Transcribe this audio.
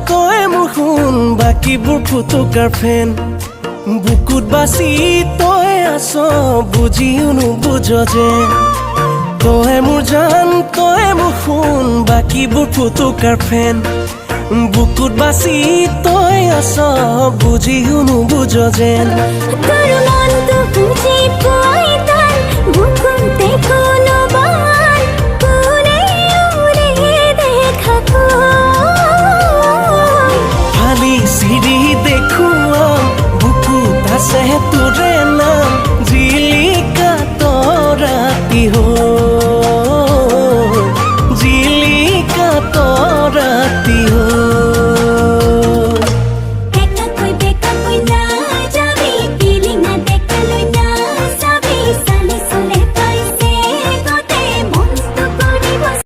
তই মোৰ শুন বাকীবোৰ ফুটুকাৰ ফেন বুকুত বাচি তই আছ বুজিও নুবুজ যে তই মোৰ জান তই মোৰ শুন বাকীবোৰ ফুটুকাৰ ফেন বুকুত বাচি তই আছ বুজিও নুবুজ যেন তোৰ মনটো বুজি পোৱাই টান বুকুতে কোনো বান কোনে উৰে দেখা ফালি চিৰি দেখুৱা বুকুত আছে তোৰে নাম জিলিকা তৰাতি হৈ জিলিকা তৰাতি